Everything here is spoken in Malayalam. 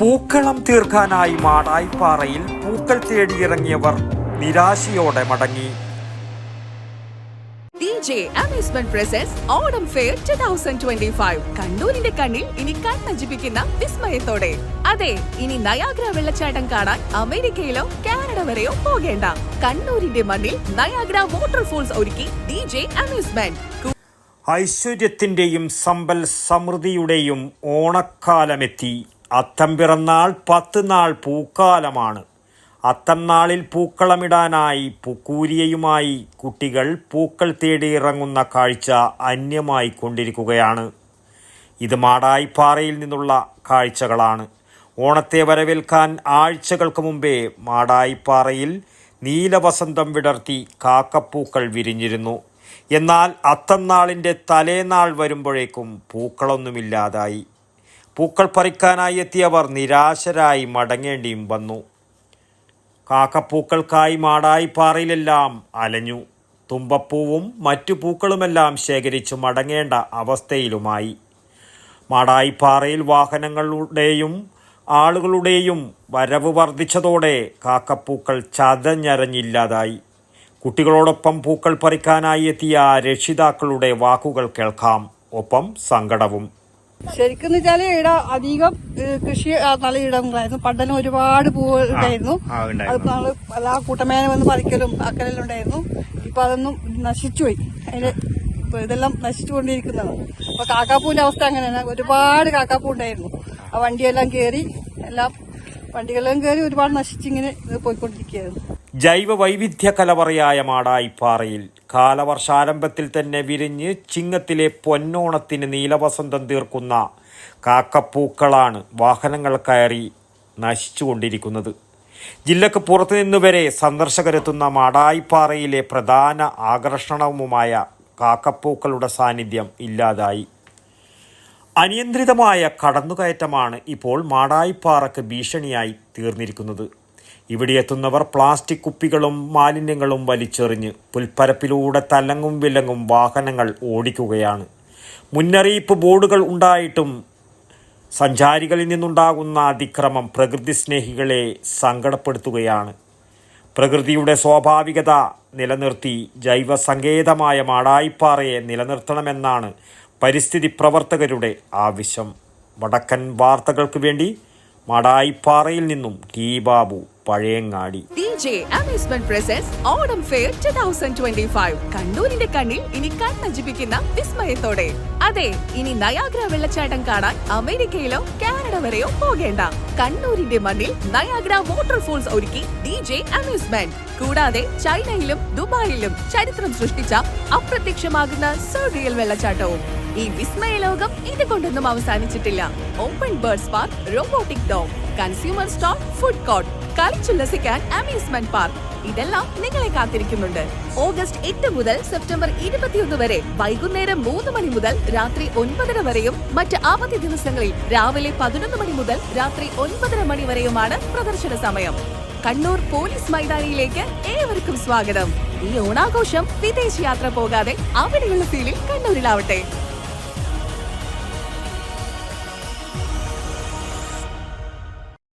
പൂക്കളം തീർക്കാനായി മാടായിപ്പാറയിൽ പൂക്കൾ തേടിയിറങ്ങിയവർ നിരാശയോടെ മടങ്ങി. DJ Amusement presents Autumn Fair 2025. കണ്ണൂരിന്റെ കണ്ണിൽ ഇനി കണ്ണഞ്ചിപ്പിക്കുന്ന വിസ്മയത്തോടെ. അതെ, ഇനി നയാഗ്ര വെള്ളച്ചാട്ടം കാണാൻ അമേരിക്കയിലോ കാനഡ വരെയോ പോകേണ്ട. കണ്ണൂരിന്റെ മണ്ണിൽ നയാഗ്ര വാട്ടർഫോൾസ് ഒരുക്കി DJ Amusement. ഐശ്വര്യത്തിന്റെയും സമ്പൽ സമൃദ്ധിയുടെയും ഓണക്കാലമെത്തി. അത്തം പിറന്നാൾ 10 നാൾ പൂക്കാലമാണ്. അത്തം നാളിൽ പൂക്കളമിടാനായി പൂക്കൂരിയയുമായി കുട്ടികൾ പൂക്കൾ തേടിയിറങ്ങുന്ന കാഴ്ച അന്യമായി കൊണ്ടിരിക്കുകയാണ്. ഇത് മാടായിപ്പാറയിൽ നിന്നുള്ള കാഴ്ചകളാണ്. ഓണത്തെ വരവേൽക്കാൻ ആഴ്ചകൾക്ക് മുമ്പേ മാടായിപ്പാറയിൽ നീലവസന്തം വിടർത്തി കാക്കപ്പൂക്കൾ വിരിഞ്ഞിരുന്നു. എന്നാൽ അത്തം നാളിൻ്റെ തലേനാൾ വരുമ്പോഴേക്കും പൂക്കളൊന്നുമില്ലാതായി. പൂക്കൾ പറിക്കാനായി എത്തിയവർ നിരാശരായി മടങ്ങേണ്ടിയും വന്നു. കാക്കപ്പൂക്കൾക്കായി മാടായിപ്പാറയിലെല്ലാം അലഞ്ഞു. തുമ്പപ്പൂവും മറ്റു പൂക്കളുമെല്ലാം ശേഖരിച്ചു മടങ്ങേണ്ട അവസ്ഥയിലുമായി. മാടായിപ്പാറയിൽ വാഹനങ്ങളുടെയും ആളുകളുടെയും വരവ് വർദ്ധിച്ചതോടെ കാക്കപ്പൂക്കൾ ചതഞ്ഞരഞ്ഞില്ലാതായി. കുട്ടികളോടൊപ്പം പൂക്കൾ പറിക്കാനായി എത്തിയ രക്ഷിതാക്കളുടെ വാക്കുകൾ കേൾക്കാം. ഒപ്പം സങ്കടവും. ശരിക്കും വെച്ചാല് ഇവിടെ അധികം കൃഷി നല്ല ഇടങ്ങളായിരുന്നു. പണ്ടെല്ലാം ഒരുപാട് പൂവ് ഉണ്ടായിരുന്നു. അതിപ്പോ നമ്മള് എല്ലാ കൂട്ടമേന വന്ന് പറിക്കലും അക്കലെല്ലാം ഉണ്ടായിരുന്നു. ഇപ്പൊ അതൊന്നും നശിച്ചുപോയി. അതിന് ഇതെല്ലാം നശിച്ചുകൊണ്ടിരിക്കുന്നതാണ്. അപ്പൊ കാക്കാപ്പൂവിന്റെ അവസ്ഥ അങ്ങനെയാണ്. ഒരുപാട് കാക്കാപ്പൂ ഉണ്ടായിരുന്നു. ആ വണ്ടിയെല്ലാം കയറി ഒരുപാട് നശിച്ചിങ്ങനെ പോയിക്കൊണ്ടിരിക്കുകയായിരുന്നു. ജൈവ വൈവിധ്യ കലവറയായ മാടായിപ്പാറയിൽ കാലവർഷാരംഭത്തിൽ തന്നെ വിരിഞ്ഞ് ചിങ്ങത്തിലെ പൊന്നോണത്തിന് നീലവസന്തം തീർക്കുന്ന കാക്കപ്പൂക്കളാണ് വാഹനങ്ങൾ കയറി നശിച്ചുകൊണ്ടിരിക്കുന്നത്. ജില്ലക്ക് പുറത്തുനിന്ന് വരെ സന്ദർശകരെത്തുന്ന മാടായിപ്പാറയിലെ പ്രധാന ആകർഷണവുമായ കാക്കപ്പൂക്കളുടെ സാന്നിധ്യം ഇല്ലാതായി. അനിയന്ത്രിതമായ കടന്നുകയറ്റമാണ് ഇപ്പോൾ മാടായിപ്പാറക്ക് ഭീഷണിയായി തീർന്നിരിക്കുന്നത്. ഇവിടെ എത്തുന്നവർ പ്ലാസ്റ്റിക് കുപ്പികളും മാലിന്യങ്ങളും വലിച്ചെറിഞ്ഞ് പുൽപ്പരപ്പിലൂടെ തലങ്ങും വിലങ്ങും വാഹനങ്ങൾ ഓടിക്കുകയാണ്. മുന്നറിയിപ്പ് ബോർഡുകൾ ഉണ്ടായിട്ടും സഞ്ചാരികളിൽ നിന്നുണ്ടാകുന്ന അതിക്രമം പ്രകൃതി സ്നേഹികളെ സങ്കടപ്പെടുത്തുകയാണ്. പ്രകൃതിയുടെ സ്വാഭാവികത നിലനിർത്തി ജൈവ സങ്കേതമായ മാടായിപ്പാറയെ നിലനിർത്തണമെന്നാണ് പരിസ്ഥിതി പ്രവർത്തകരുടെ ആവശ്യം. വടക്കൻ വാർത്തകൾക്ക് വേണ്ടി മാടായിപ്പാറയിൽ നിന്നും T Babu, Pazhayangadi. DJ Amusement presents Autumn Fair 2025. കണ്ണൂരിന്റെ കണ്ണിൽ ഇനി കണ്ണഞ്ചിപ്പിക്കുന്ന വിസ്മയത്തോടെ. അതെ, ഇനി നയാഗ്ര വെള്ളച്ചാട്ടം കാണാൻ അമേരിക്കയിലോ കാനഡ വരെയോ പോകേണ്ട. കണ്ണൂരിന്റെ മണ്ണിൽ നയാഗ്ര വാട്ടർഫോൾസ് ഒരുക്കി DJ Amusement. കൂടാതെ ചൈനയിലും ദുബായിലും ചരിത്രം സൃഷ്ടിച്ച അപ്രത്യക്ഷമാകുന്ന സർറിയൽ വെള്ളച്ചാട്ടവും. ഈ വിസ്മയ ലോകം ഇതുകൊണ്ടൊന്നും അവസാനിച്ചിട്ടില്ല. Open birds park, robotic dome, consumer store, food court, കളിച്ചുല്ലസിക്കാൻ അമ്യൂസ്മെന്റ് പാർക്ക്, ഇതെല്ലാം നിങ്ങളെ കാത്തിരിക്കുന്നുണ്ട്. ഓഗസ്റ്റ് 8 മുതൽ സെപ്റ്റംബർ 21 വരെ വൈകുന്നേരം 3 മണി മുതൽ രാത്രി 9:30 വരെയും മറ്റ് അവധി ദിവസങ്ങളിൽ രാവിലെ 11 മണി മുതൽ രാത്രി 9:30 മണി വരെയുമാണ് പ്രദർശന സമയം. കണ്ണൂർ പോലീസ് മൈതാനിയിലേക്ക് ഏവർക്കും സ്വാഗതം. ഈ ഓണാഘോഷം വിദേശ യാത്ര പോകാതെ അവിടെയുള്ള ഫീലിൽ കണ്ണൂരിലാവട്ടെ.